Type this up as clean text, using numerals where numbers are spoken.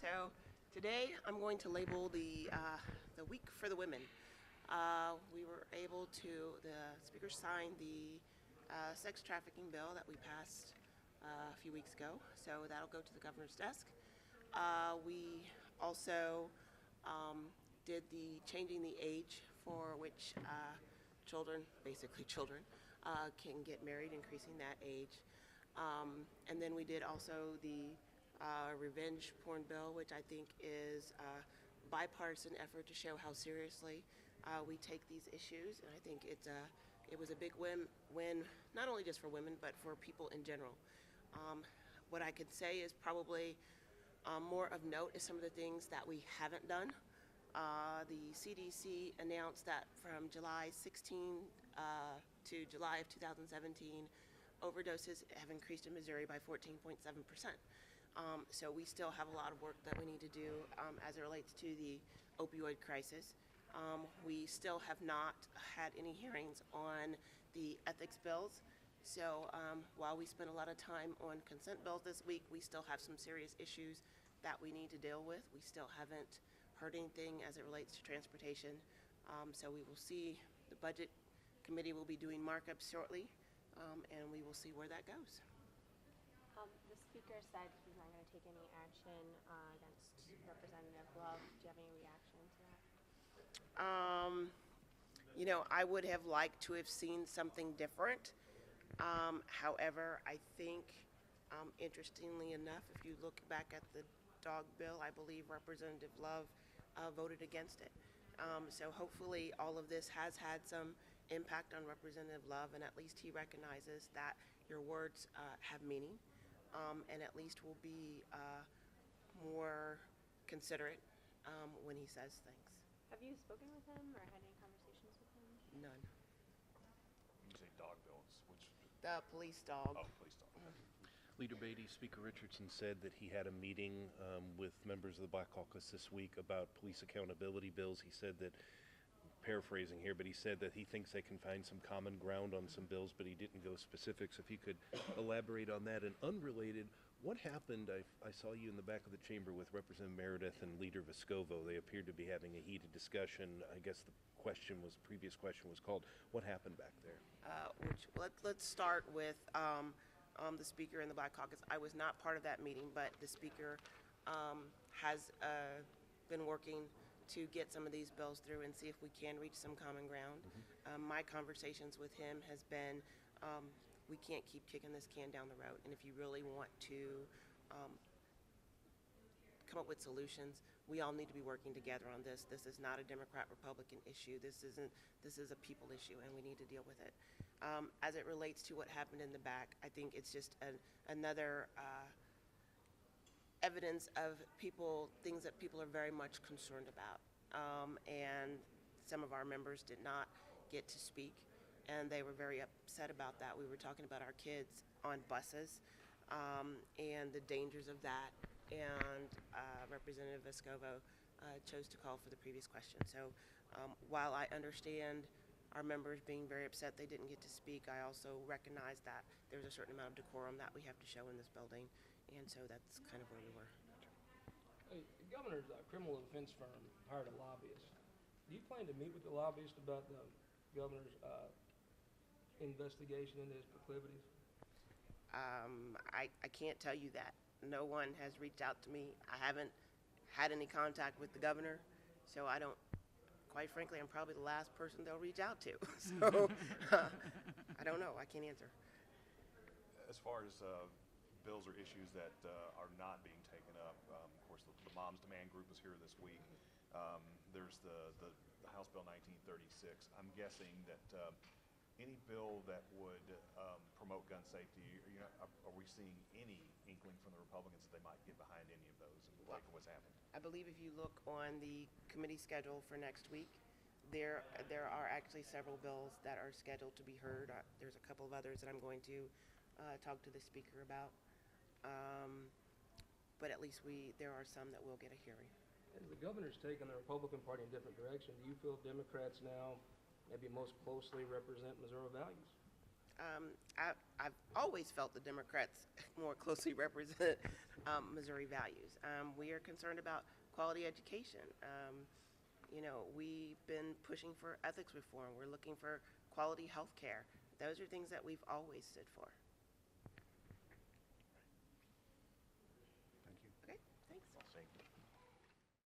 So today I'm going to label the week for the women. We were able to, the speaker signed the sex trafficking bill that we passed a few weeks ago, so that'll go to the governor's desk. We also did the changing the age for which children, basically children, can get married, increasing that age. And then we did also the revenge porn bill, which I think is a bipartisan effort to show how seriously we take these issues. And I think it was a big win, not only just for women, but for people in general. What I could say is probably more of note is some of the things that we haven't done. The CDC announced that from July 16 to July of 2017, overdoses have increased in Missouri by 14.7%. So we still have a lot of work that we need to do as it relates to the opioid crisis. We still have not had any hearings on the ethics bills. So while we spent a lot of time on consent bills this week, we still have some serious issues that we need to deal with. We still haven't heard anything as it relates to transportation. So we will see, the budget committee will be doing markups shortly, and we will see where that goes. The speaker said he's not going to take any action against Representative Love. Do you have any reaction to that? You know, I would have liked to have seen something different. However, I think, interestingly enough, if you look back at the dog bill, I believe Representative Love voted against it. So hopefully all of this has had some impact on Representative Love, and at least he recognizes that your words have meaning, and at least will be more considerate when he says things. Have you spoken with him or had any conversations with him? None. You say dog bills, which? The police dog. Oh, police dog. Leader Beatty, Speaker Richardson said that he had a meeting with members of the Black Caucus this week about police accountability bills. He said that, paraphrasing here, but he said that he thinks they can find some common ground on some bills, but he didn't go specifics. If you could elaborate on that. And unrelated, what happened? I saw you in the back of the chamber with Representative Meredith and Leader Vescovo. They appeared to be having a heated discussion. I guess the previous question was called, what happened back there? Let's start with the speaker in the Black Caucus. I was not part of that meeting, but the speaker has been working to get some of these bills through and see if we can reach some common ground. My conversations with him has been, we can't keep kicking this can down the road, and if you really want to come up with solutions, we all need to be working together on this. This is not a Democrat-Republican issue. This is a people issue, and we need to deal with it. As it relates to what happened in the back, I think it's just another evidence of things that people are very much concerned about. And some of our members did not get to speak, and they were very upset about that. We were talking about our kids on buses and the dangers of that, and Representative Vescovo chose to call for the previous question. So while I understand our members being very upset they didn't get to speak, I also recognize that there's a certain amount of decorum that we have to show in this building, and so that's kind of where we were. Hey, the governor's criminal defense firm hired a lobbyist. Do you plan to meet with the lobbyist about the governor's investigation into his proclivities? I can't tell you that. No one has reached out to me. I haven't had any contact with the governor, so I don't, quite frankly, I'm probably the last person they'll reach out to. So I don't know. I can't answer. As far as bills or issues that are not being taken up, of course, the Moms Demand Group was here this week. There's the House Bill 1936. I'm guessing that any bill that would promote gun safety, are we seeing any inkling from the Republicans that they might get behind any of those in light of what's happened? I believe if you look on the committee schedule for next week, there are actually several bills that are scheduled to be heard. There's a couple of others that I'm going to talk to the speaker about. But at least there are some that will get a hearing. As the governor's taken the Republican Party in a different direction, do you feel Democrats now maybe most closely represent Missouri values? I've always felt the Democrats more closely represent Missouri values. We are concerned about quality education. You know, we've been pushing for ethics reform. We're looking for quality health care. Those are things that we've always stood for. Thank you. Okay, thanks. Thank you.